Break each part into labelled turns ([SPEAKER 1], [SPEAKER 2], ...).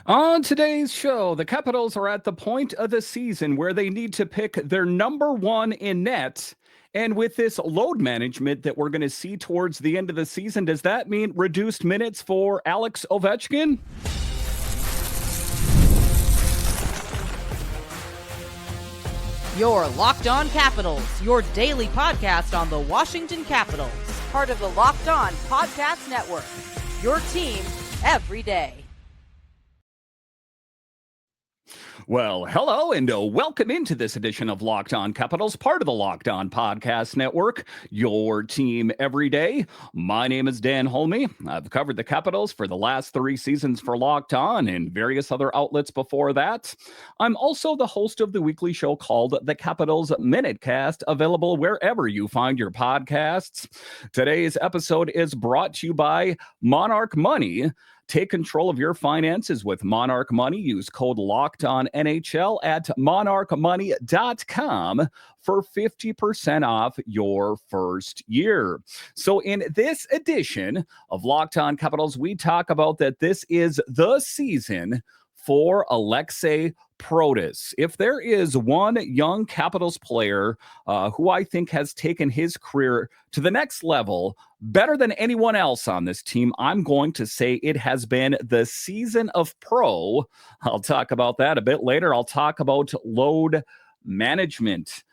[SPEAKER 1] On today's show, the Capitals are at the point of the season where they need to pick their number one in net. And with this load management that we're going to see towards the end of the season, does that mean reduced minutes for Alex Ovechkin?
[SPEAKER 2] Your Locked On Capitals, your daily podcast on the Washington Capitals. Part of the Locked On Podcast Network. Your team every day.
[SPEAKER 1] Well, hello and welcome into this edition of Locked On Capitals, part of the Locked On Podcast Network, your team every day. My name is Dan Holme. I've covered the Capitals for the last 3 seasons for Locked On and various other outlets before that. I'm also the host of the weekly show called The Capitals Minutecast, available wherever you find your podcasts. Today's episode is brought to you by Monarch Money. Take control of your finances with Monarch Money. Use code LOCKEDONNHL at monarchmoney.com for 50% off your first year. So in this edition of Locked On Capitals, we talk about that this is the season for Aliaksei Protas. If there is one young Capitals player who I think has taken his career to the next level better than anyone else on this team, I'm going to say it has been the season of pro. I'll talk about that a bit later. I'll talk about load management.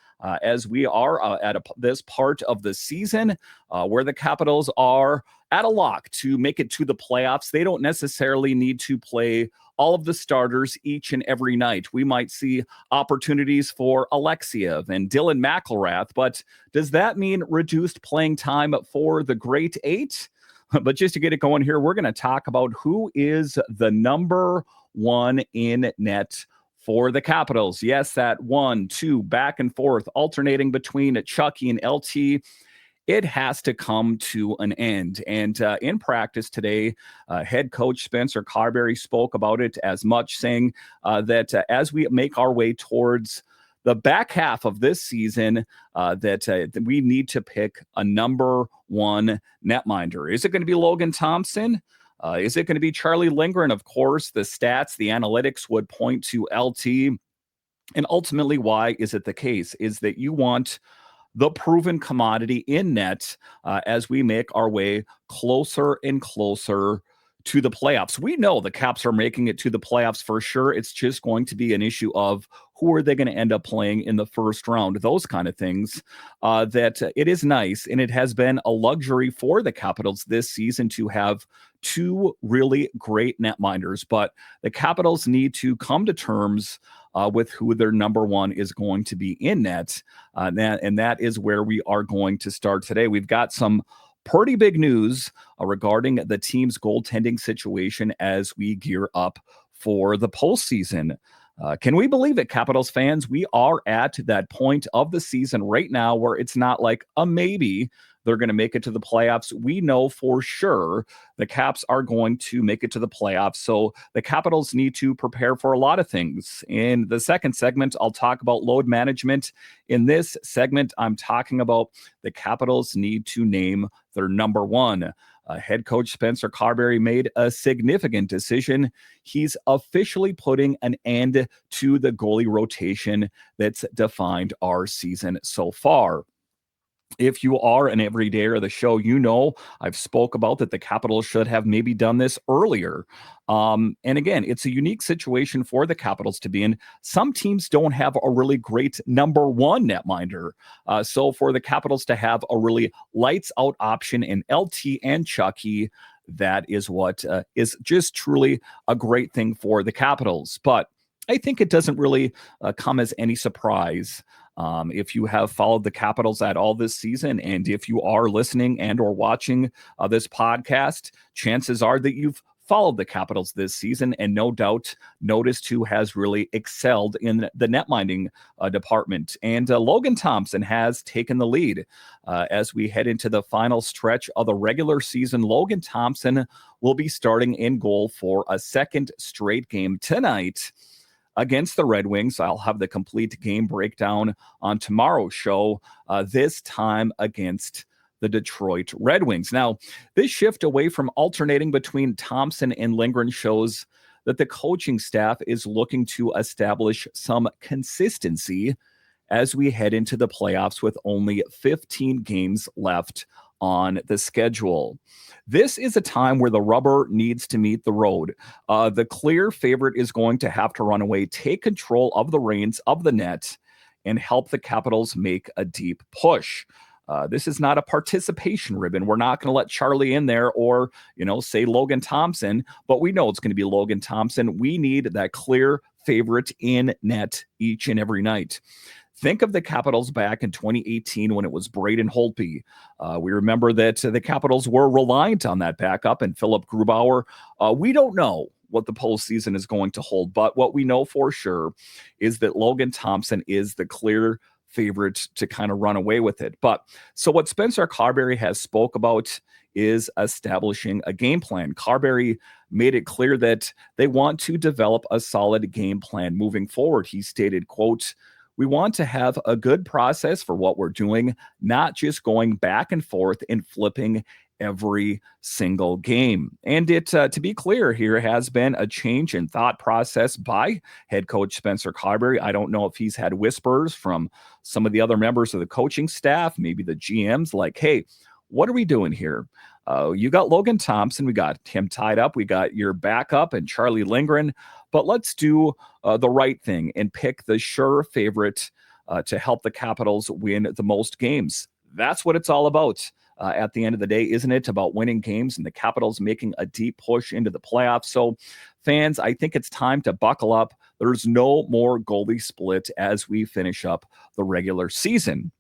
[SPEAKER 1] As we are at this part of the season where the Capitals are at a lock to make it to the playoffs. They don't necessarily need to play all of the starters each and every night. We might see opportunities for Alexiev and Dylan McElrath, but does that mean reduced playing time for the Great Eight? But just to get it going here, we're going to talk about who is the number one in net for the Capitals. Yes, that 1-2 back and forth, alternating between Chucky and LT. It has to come to an end. And in practice today, head coach Spencer Carbery spoke about it as much, saying that as we make our way towards the back half of this season, that we need to pick a number one netminder. Is it going to be Logan Thompson? Is it going to be Charlie Lindgren? Of course, the stats, the analytics would point to LT. And ultimately, why is it the case? Is that you want the proven commodity in net as we make our way closer and closer to the playoffs. We know the Caps are making it to the playoffs for sure. It's just going to be an issue of who are they going to end up playing in the first round, those kind of things. That it is nice, and it has been a luxury for the Capitals this season to have 2 really great netminders, but the Capitals need to come to terms with who their number one is going to be in net. And that is where we are going to start today. We've got some pretty big news regarding the team's goaltending situation as we gear up for the postseason. Can we believe it, Capitals fans? We are at that point of the season right now where it's not like a maybe they're going to make it to the playoffs. We know for sure the Caps are going to make it to the playoffs. So the Capitals need to prepare for a lot of things. In the second segment, I'll talk about load management. In this segment, I'm talking about the Capitals need to name their number one. Head coach Spencer Carbery made a significant decision. He's officially putting an end to the goalie rotation that's defined our season so far. If you are an everydayer of the show, you know I've spoke about that the Capitals should have maybe done this earlier. And again, it's a unique situation for the Capitals to be in. Some teams don't have a really great number one netminder. So for the Capitals to have a really lights out option in LT and Chucky, that is what is just truly a great thing for the Capitals. But I think it doesn't really come as any surprise. If you have followed the Capitals at all this season, and if you are listening and or watching this podcast, chances are that you've followed the Capitals this season and no doubt noticed who has really excelled in the netminding department. And Logan Thompson has taken the lead as we head into the final stretch of the regular season. Logan Thompson will be starting in goal for a second straight game tonight against the Red Wings. I'll have the complete game breakdown on tomorrow's show, this time against the Detroit Red Wings. Now, this shift away from alternating between Thompson and Lindgren shows that the coaching staff is looking to establish some consistency as we head into the playoffs with only 15 games left on the schedule. This is a time where the rubber needs to meet the road. The clear favorite is going to have to run away, take control of the reins of the net, and help the Capitals make a deep push. This is not a participation ribbon. We're not going to let Charlie in there or, say Logan Thompson, but we know it's going to be Logan Thompson. We need that clear favorite in net each and every night. Think of the Capitals back in 2018 when it was Braden Holtby. We remember that the Capitals were reliant on that backup and Philip Grubauer. We don't know what the postseason is going to hold, but what we know for sure is that Logan Thompson is the clear favorite to kind of run away with it. But so what Spencer Carbery has spoke about is establishing a game plan. Carbery made it clear that they want to develop a solid game plan moving forward. He stated, quote, "We want to have a good process for what we're doing, not just going back and forth and flipping every single game." And it, to be clear, here has been a change in thought process by head coach Spencer Carbery. I don't know if he's had whispers from some of the other members of the coaching staff, maybe the GMs, like, hey, what are we doing here? You got Logan Thompson. We got him tied up. We got your backup and Charlie Lindgren. But let's do the right thing and pick the sure favorite to help the Capitals win the most games. That's what it's all about. At the end of the day, isn't it about winning games and the Capitals making a deep push into the playoffs? So, fans, I think it's time to buckle up. There's no more goalie split as we finish up the regular season.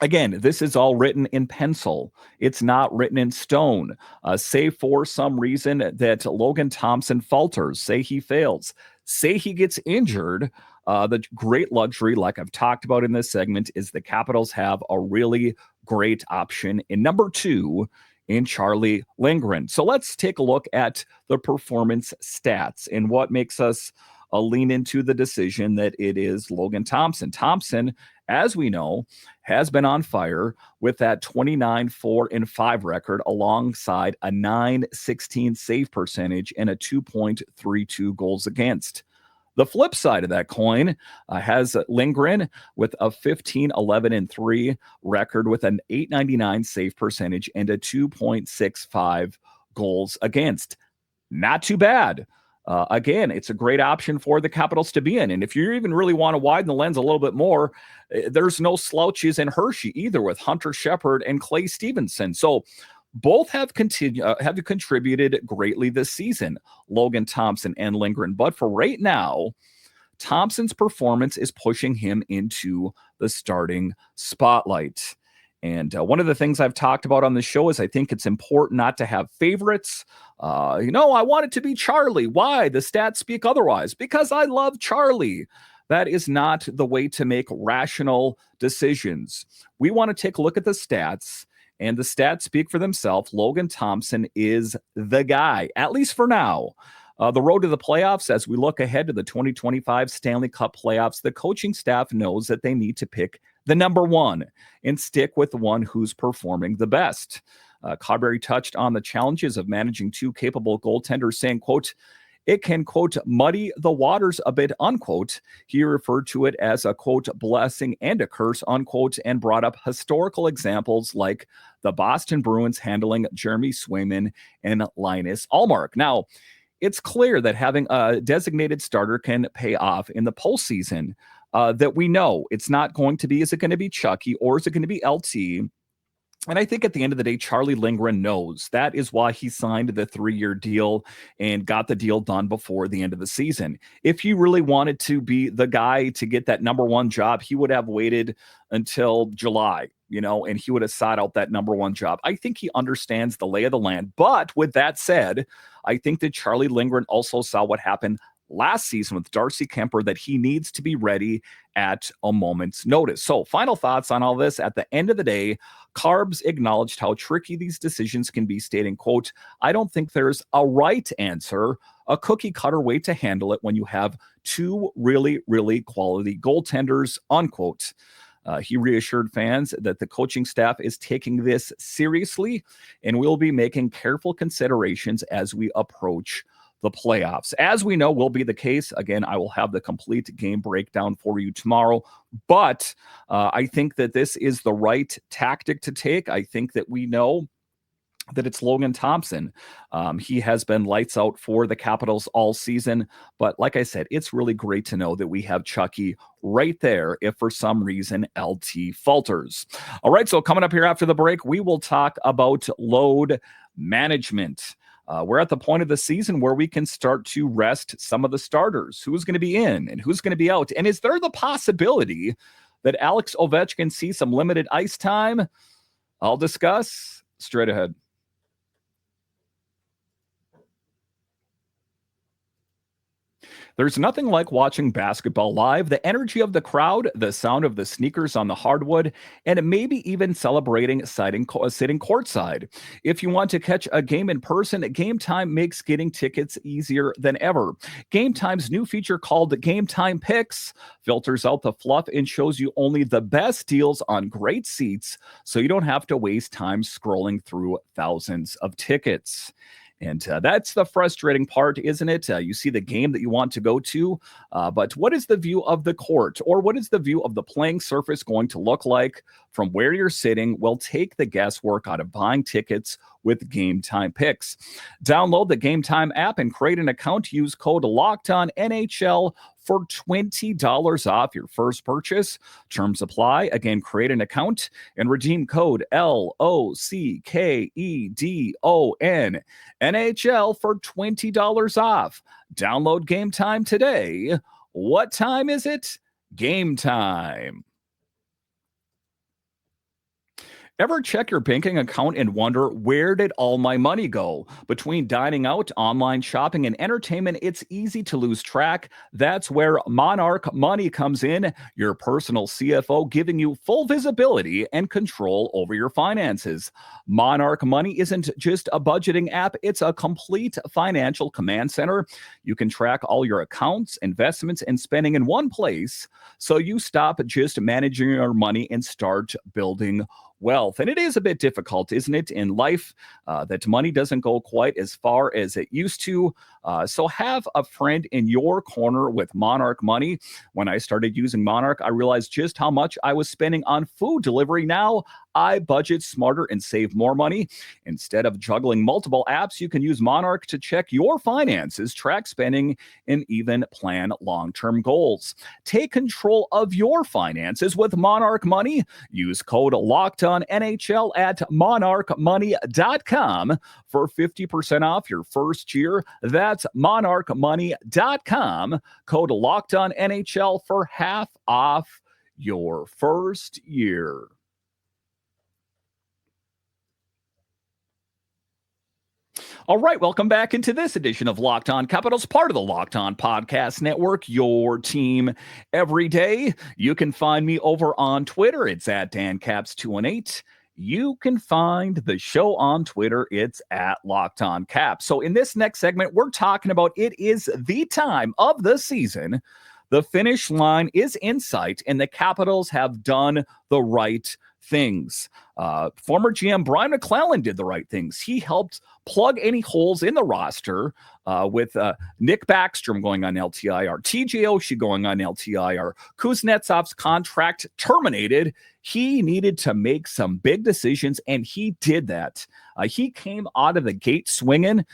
[SPEAKER 1] Again, this is all written in pencil. It's not written in stone. Say for some reason that Logan Thompson falters, say he fails, say he gets injured. The great luxury, like I've talked about in this segment, is the Capitals have a really great option in number 2 in Charlie Lindgren. So let's take a look at the performance stats and what makes us lean into the decision that it is Logan Thompson. Thompson, as we know, has been on fire with that 29-4-5 record alongside a .916 save percentage and a 2.32 goals against. The flip side of that coin has Lindgren with a 15-11-3 record with an .899 save percentage and a 2.65 goals against. Not too bad. Again, it's a great option for the Capitals to be in. And if you even really want to widen the lens a little bit more, there's no slouches in Hershey either with Hunter Shepard and Clay Stevenson. So both have contributed greatly this season, Logan Thompson and Lindgren. But for right now, Thompson's performance is pushing him into the starting spotlight. And one of the things I've talked about on the show is I think it's important not to have favorites. I want it to be Charlie. Why? The stats speak otherwise. Because I love Charlie. That is not the way to make rational decisions. We want to take a look at the stats, and the stats speak for themselves. Logan Thompson is the guy, at least for now. The road to the playoffs, as we look ahead to the 2025 Stanley Cup Playoffs, the coaching staff knows that they need to pick the number 1 and stick with the one who's performing the best. Carbery touched on the challenges of managing 2 capable goaltenders, saying, quote, "It can, quote, muddy the waters a bit," unquote. He referred to it as a, quote, blessing and a curse, unquote, and brought up historical examples like the Boston Bruins handling Jeremy Swayman and Linus Ullmark. Now, it's clear that having a designated starter can pay off in the postseason. That we know it's not going to be, is it going to be Chucky or is it going to be LT? And I think at the end of the day, Charlie Lindgren knows that is why he signed the 3-year deal and got the deal done before the end of the season. If he really wanted to be the guy to get that number 1 job, he would have waited until July, and he would have sought out that number 1 job. I think he understands the lay of the land. But with that said, I think that Charlie Lindgren also saw what happened last season with Darcy Kemper, that he needs to be ready at a moment's notice. So final thoughts on all this. At the end of the day, Carbs acknowledged how tricky these decisions can be, stating, quote, "I don't think there's a right answer, a cookie cutter way to handle it when you have 2 really, really quality goaltenders," unquote. He reassured fans that the coaching staff is taking this seriously and will be making careful considerations as we approach the playoffs. As we know will be the case, again, I will have the complete game breakdown for you tomorrow, but I think that this is the right tactic to take. I think that we know that it's Logan Thompson. He has been lights out for the Capitals all season. But like I said, it's really great to know that we have Chucky right there if for some reason LT falters. All right, so coming up here after the break, we will talk about load management. We're at the point of the season where we can start to rest some of the starters. Who's going to be in and who's going to be out? And is there the possibility that Alex Ovechkin sees some limited ice time? I'll discuss straight ahead. There's nothing like watching basketball live, the energy of the crowd, the sound of the sneakers on the hardwood, and maybe even celebrating sitting courtside. If you want to catch a game in person, Game Time makes getting tickets easier than ever. Game Time's new feature called Game Time Picks filters out the fluff and shows you only the best deals on great seats, so you don't have to waste time scrolling through thousands of tickets. And that's the frustrating part, isn't it? You see the game that you want to go to, but what is the view of the court, or what is the view of the playing surface going to look like from where you're sitting? Will take the guesswork out of buying tickets with Game Time Picks. Download the Game Time app and create an account. Use code LOCKEDONNHL for $20 off your first purchase. Terms apply. Again, create an account and redeem code LOCKEDON NHL for $20 off. Download Game Time today. What time is it? Game time. Ever check your banking account and wonder, where did all my money go? Between dining out, online shopping, and entertainment, it's easy to lose track. That's where Monarch Money comes in, your personal CFO, giving you full visibility and control over your finances. Monarch Money isn't just a budgeting app, it's a complete financial command center. You can track all your accounts, investments, and spending in one place, so you stop just managing your money and start building wealth. And it is a bit difficult, isn't it, in life, that money doesn't go quite as far as it used to. So have a friend in your corner with Monarch Money. When I started using Monarch, I realized just how much I was spending on food delivery. Now I budget smarter and save more money. Instead of juggling multiple apps, you can use Monarch to check your finances, track spending, and even plan long-term goals. Take control of your finances with Monarch Money. Use code LOCKEDONNHL at monarchmoney.com for 50% off your first year. That's monarchmoney.com. Code LOCKEDONNHL for half off your first year. All right, welcome back into this edition of Locked On Capitals, part of the Locked On Podcast Network, your team every day. You can find me over on Twitter. It's at DanCaps218. You can find the show on Twitter. It's at Locked On Caps. So in this next segment, we're talking about it is the time of the season. The finish line is in sight, and the Capitals have done the right things. Former GM Brian McClellan did the right things. He helped plug any holes in the roster with Nick Backstrom going on LTIR, TJ Oshie going on LTIR, Kuznetsov's contract terminated. He needed to make some big decisions, and he did that. He came out of the gate swinging,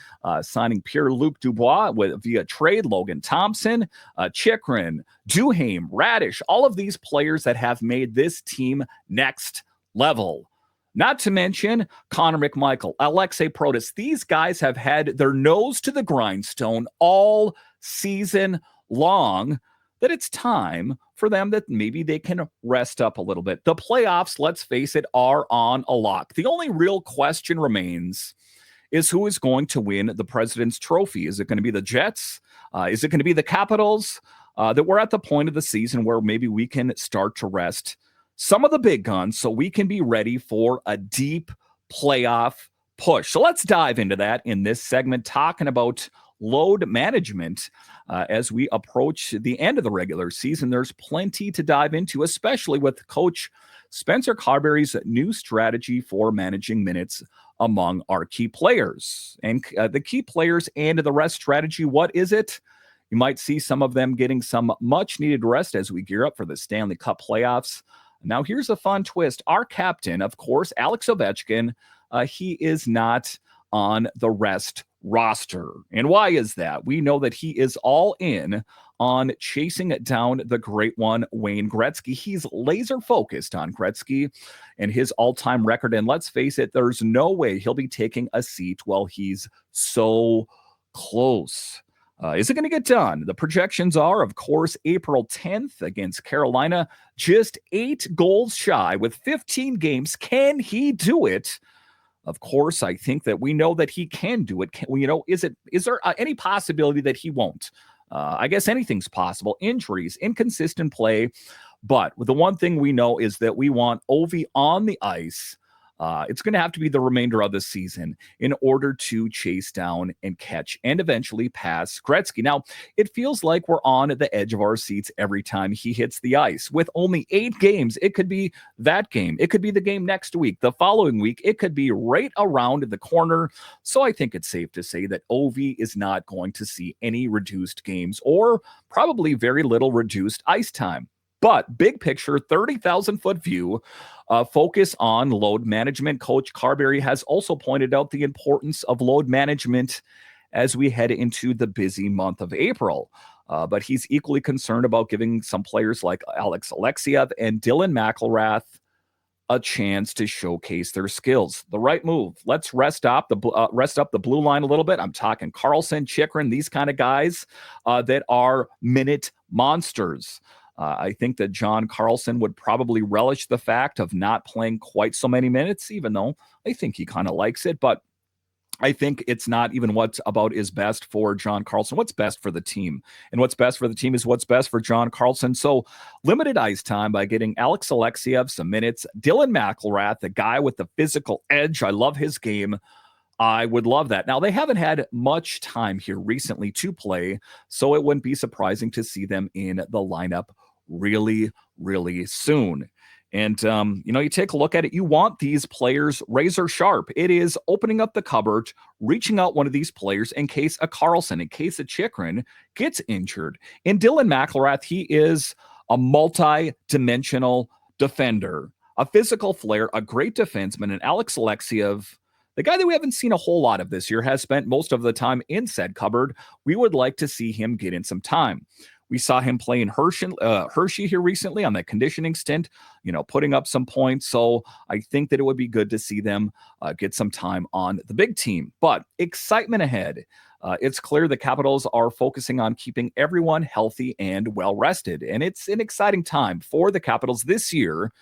[SPEAKER 1] signing Pierre-Luc Dubois via trade, Logan Thompson, Chychrun, Duhaime, Radish, all of these players that have made this team next level. Not to mention Connor McMichael, Aliaksei Protas. These guys have had their nose to the grindstone all season long, that it's time for them that maybe they can rest up a little bit. The playoffs, let's face it, are on a lock. The only real question remains is who is going to win the President's Trophy. Is it going to be the Jets? Is it going to be the Capitals? That we're at the point of the season where maybe we can start to rest some of the big guns so we can be ready for a deep playoff push. So let's dive into that in this segment, talking about load management as we approach the end of the regular season. There's plenty to dive into, especially with Coach Spencer Carbery's new strategy for managing minutes among our key players. And the key players and the rest strategy, what is it? You might see some of them getting some much-needed rest as we gear up for the Stanley Cup playoffs. Now, here's a fun twist. Our captain, of course, Alex Ovechkin, he is not on the rest roster. And why is that? We know that he is all in on chasing down the great one, Wayne Gretzky. He's laser focused on Gretzky and his all-time record. And let's face it, there's no way he'll be taking a seat while he's so close. Is it going to get done? The projections are, of course, April 10th against Carolina, just 8 goals shy with 15 games. Can he do it? Of course, I think that we know that he can do it. Is there any possibility that he won't? I guess anything's possible. Injuries, inconsistent play. But the one thing we know is that we want Ovi on the ice. It's going to have to be the remainder of the season in order to chase down and catch and eventually pass Gretzky. Now, it feels like we're on the edge of our seats every time he hits the ice. With only 8 games, it could be that game. It could be the game next week, the following week. It could be right around the corner. So I think it's safe to say that Ovi is not going to see any reduced games or probably very little reduced ice time. But big picture, 30,000-foot view, focus on load management. Coach Carbery has also pointed out the importance of load management as we head into the busy month of April. But he's equally concerned about giving some players like Aliaksei and Dylan McIlrath a chance to showcase their skills. The right move. Let's rest up the blue line a little bit. I'm talking Carlson, Chychrun, these kind of guys that are minute monsters. I think that John Carlson would probably relish the fact of not playing quite so many minutes, even though I think he kind of likes it. But I think it's not even what's about is best for John Carlson. What's best for the team? And what's best for the team is what's best for John Carlson. So limited ice time by getting Aliaksei some minutes. Dylan McIlrath, the guy with the physical edge. I love his game. I would love that. Now, they haven't had much time here recently to play, so it wouldn't be surprising to see them in the lineup really, really soon. And, you take a look at it. You want these players razor sharp. It is opening up the cupboard, reaching out one of these players in case a Carlson, in case a Chychrun gets injured. And Dylan McIlrath, he is a multi-dimensional defender, a physical flair, a great defenseman. And Aliaksei, the guy that we haven't seen a whole lot of this year, has spent most of the time in said cupboard. We would like to see him get in some time. We saw him play in Hershey here recently on that conditioning stint, putting up some points. So I think that it would be good to see them get some time on the big team. But excitement ahead. It's clear the Capitals are focusing on keeping everyone healthy and well-rested. And it's an exciting time for the Capitals this year.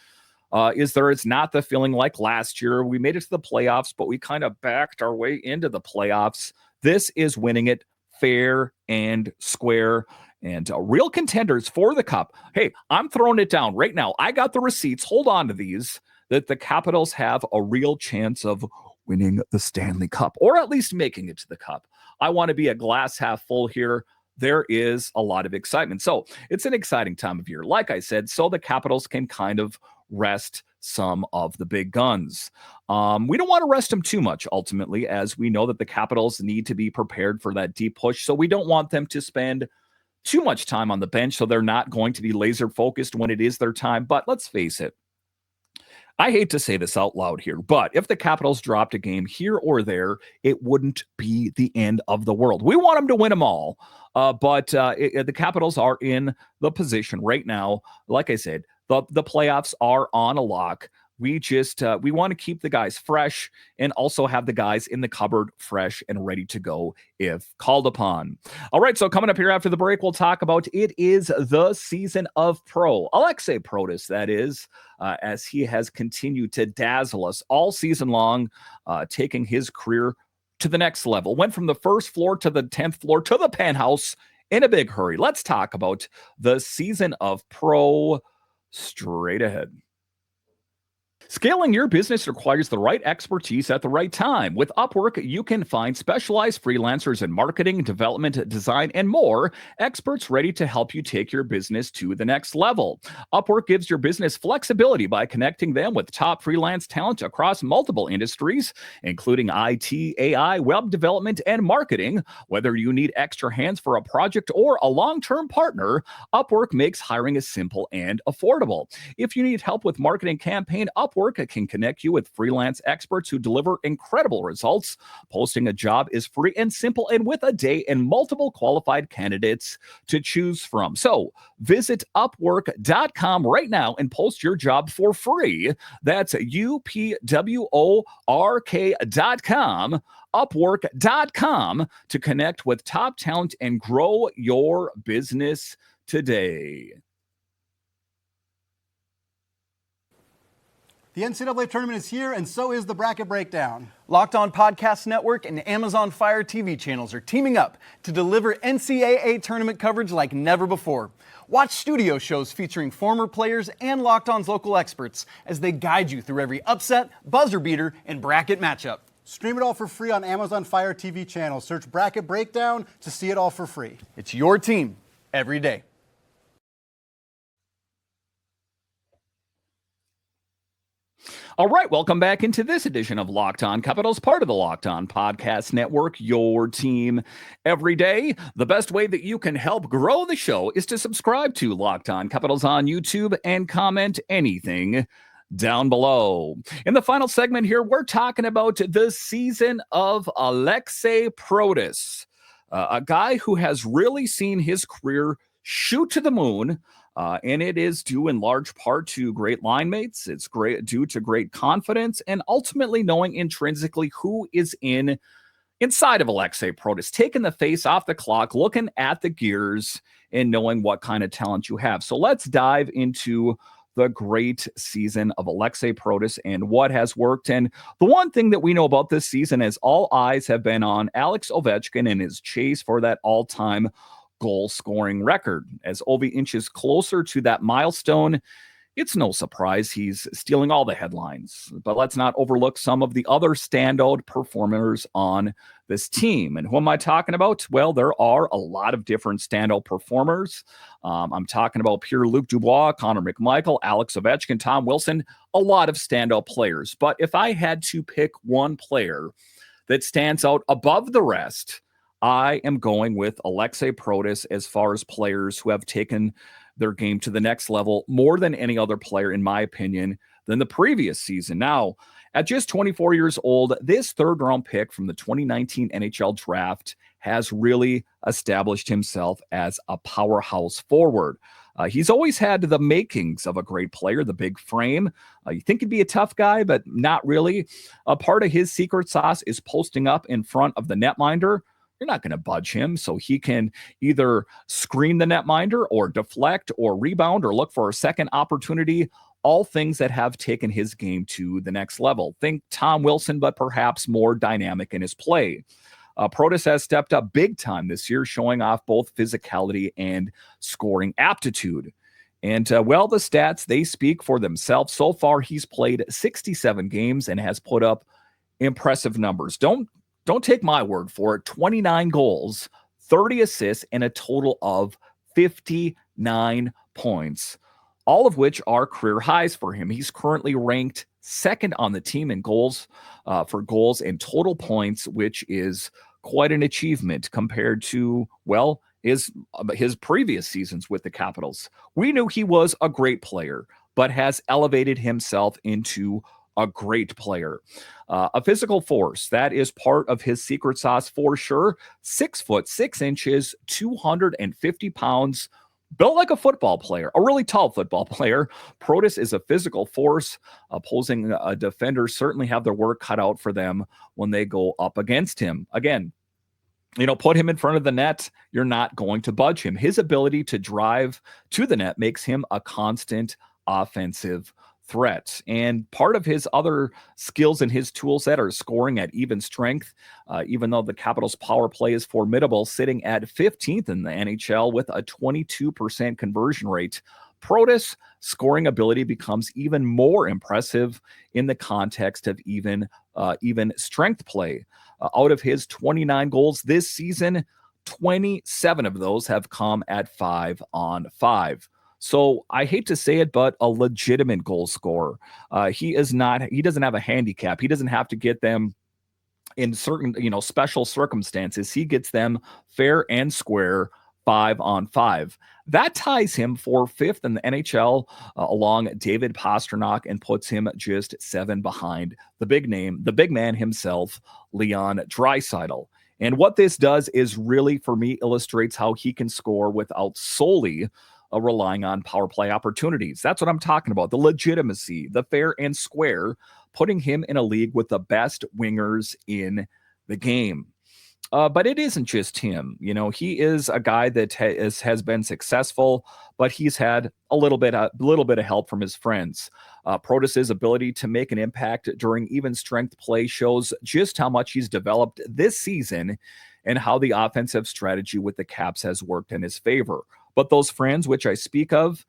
[SPEAKER 1] It's not the feeling like last year. We made it to the playoffs, but we kind of backed our way into the playoffs. This is winning it fair and square. And real contenders for the Cup. Hey, I'm throwing it down right now. I got the receipts. Hold on to these. That the Capitals have a real chance of winning the Stanley Cup, or at least making it to the Cup. I want to be a glass half full here. There is a lot of excitement. So it's an exciting time of year, like I said, so the Capitals can kind of rest some of the big guns. We don't want to rest them too much, ultimately, as we know that the Capitals need to be prepared for that deep push. So we don't want them to spend too much time on the bench, so they're not going to be laser focused when it is their time. But let's face it, I hate to say this out loud here, but if the Capitals dropped a game here or there, it wouldn't be the end of the world. We want them to win them all, but the Capitals are in the position right now. Like I said, the playoffs are on a lock. We want to keep the guys fresh and also have the guys in the cupboard fresh and ready to go if called upon. All right, so coming up here after the break, we'll talk about it is the season of pro. Aliaksei Protas, that is, as he has continued to dazzle us all season long, taking his career to the next level. Went from the first floor to the 10th floor to the penthouse in a big hurry. Let's talk about the season of pro straight ahead. Scaling your business requires the right expertise at the right time. With Upwork, you can find specialized freelancers in marketing, development, design, and more, experts ready to help you take your business to the next level. Upwork gives your business flexibility by connecting them with top freelance talent across multiple industries, including IT, AI, web development, and marketing. Whether you need extra hands for a project or a long-term partner, Upwork makes hiring simple and affordable. If you need help with marketing campaign, Upwork can connect you with freelance experts who deliver incredible results. Posting a job is free and simple, and with a day and multiple qualified candidates to choose from. So visit upwork.com right now and post your job for free. That's upwork.com. Upwork.com to connect with top talent and grow your business today.
[SPEAKER 3] The NCAA tournament is here, and so is the Bracket Breakdown.
[SPEAKER 4] Locked On Podcast Network and Amazon Fire TV channels are teaming up to deliver NCAA tournament coverage like never before. Watch studio shows featuring former players and Locked On's local experts as they guide you through every upset, buzzer beater, and bracket matchup.
[SPEAKER 3] Stream it all for free on Amazon Fire TV channel. Search Bracket Breakdown to see it all for free.
[SPEAKER 4] It's your team every day.
[SPEAKER 1] All right, welcome back into this edition of Locked On Capitals, part of the Locked On Podcast Network, your team every day. The best way that you can help grow the show is to subscribe to Locked On Capitals on YouTube and comment anything down below. In the final segment here, we're talking about the season of Aliaksei Protas, a guy who has really seen his career shoot to the moon. And it is due in large part to great line mates. It's due to great confidence and ultimately knowing intrinsically who is inside of Aliaksei Protas, taking the face off the clock, looking at the gears, and knowing what kind of talent you have. So let's dive into the great season of Aliaksei Protas and what has worked. And the one thing that we know about this season is all eyes have been on Alex Ovechkin and his chase for that all-time goal scoring record. As Ovi inches closer to that milestone, it's no surprise he's stealing all the headlines. But let's not overlook some of the other standout performers on this team. And who am I talking about? Well, there are a lot of different standout performers. I'm talking about Pierre-Luc Dubois, Connor McMichael, Alex Ovechkin, Tom Wilson, a lot of standout players. But if I had to pick one player that stands out above the rest, I am going with Aliaksei Protas as far as players who have taken their game to the next level more than any other player, in my opinion, than the previous season. Now, at just 24 years old, this third-round pick from the 2019 NHL draft has really established himself as a powerhouse forward. He's always had the makings of a great player, the big frame. You think he'd be a tough guy, but not really. A part of his secret sauce is posting up in front of the netminder. You're not going to budge him, so he can either screen the netminder or deflect or rebound or look for a second opportunity, all things that have taken his game to the next level. Think Tom Wilson, but perhaps more dynamic in his play. Protas has stepped up big time this year, showing off both physicality and scoring aptitude. And, well, the stats, they speak for themselves. So far, he's played 67 games and has put up impressive numbers. Don't take my word for it. 29 goals, 30 assists, and a total of 59 points, all of which are career highs for him. He's currently ranked second on the team in goals for goals and total points, which is quite an achievement compared to, well, his previous seasons with the Capitals. We knew he was a great player, but has elevated himself into a great player. A physical force, that is part of his secret sauce for sure. 6 foot 6 inches, 250 pounds, built like a football player, a really tall football player. Protas is a physical force. Opposing defenders certainly have their work cut out for them when they go up against him. Again, put him in front of the net, you're not going to budge him. His ability to drive to the net makes him a constant offensive threat. And part of his other skills in his tool set are scoring at even strength, even though the Capitals' power play is formidable, sitting at 15th in the NHL with a 22% conversion rate. Protas' scoring ability becomes even more impressive in the context of even strength play. Out of his 29 goals this season, 27 of those have come at 5-on-5. So I hate to say it, but a legitimate goal scorer. He doesn't have a handicap. He doesn't have to get them in certain, special circumstances. He gets them fair and square 5-on-5. That ties him for 5th in the NHL along David Pastrnak and puts him just 7 behind the big man himself, Leon Draisaitl. And what this does is really, for me, illustrates how he can score without solely relying on power play opportunities. That's what I'm talking about. The legitimacy, the fair and square, putting him in a league with the best wingers in the game. But it isn't just him. He is a guy that has been successful, but he's had a little bit of help from his friends. Protas' ability to make an impact during even strength play shows just how much he's developed this season and how the offensive strategy with the Caps has worked in his favor. But those friends, which I speak of,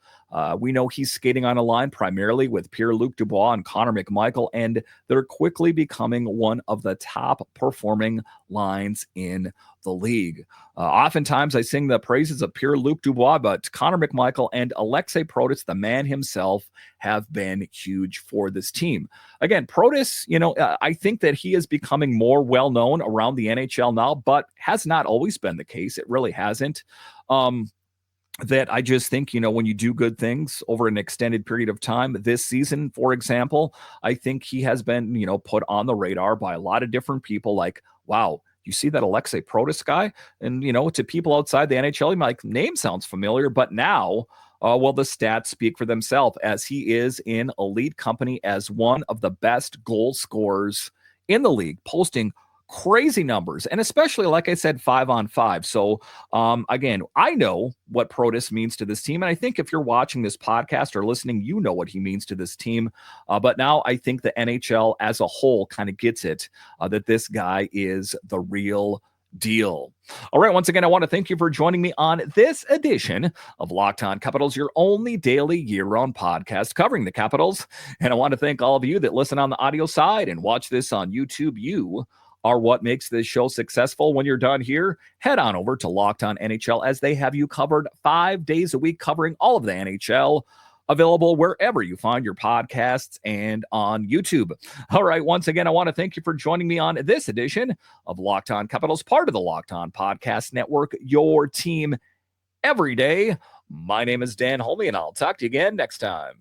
[SPEAKER 1] we know he's skating on a line primarily with Pierre-Luc Dubois and Connor McMichael, and they're quickly becoming one of the top performing lines in the league. Oftentimes I sing the praises of Pierre-Luc Dubois, but Connor McMichael and Aliaksei Protas, the man himself, have been huge for this team. Again, Protas, I think that he is becoming more well-known around the NHL now, but has not always been the case. It really hasn't. That I just think, when you do good things over an extended period of time, this season, for example, I think he has been, put on the radar by a lot of different people like, wow, you see that Aliaksei Protas guy? And, to people outside the NHL, like, name sounds familiar, but now, the stats speak for themselves as he is in elite company as one of the best goal scorers in the league, posting crazy numbers, and especially, like I said, 5-on-5. So again, I know what Protas means to this team, and I think if you're watching this podcast or listening, you know what he means to this team. But now I think the NHL as a whole kind of gets it, that this guy is the real deal. All right, once again, I want to thank you for joining me on this edition of Locked On Capitals, your only daily year-round podcast covering the Capitals. And I want to thank all of you that listen on the audio side and watch this on YouTube. You are what makes this show successful. When you're done here, head on over to Locked On NHL, as they have you covered 5 days a week, covering all of the NHL, available wherever you find your podcasts and on YouTube. All right, once again, I want to thank you for joining me on this edition of Locked On Capitals, part of the Locked On Podcast Network, your team every day. My name is Dan Holme, and I'll talk to you again next time.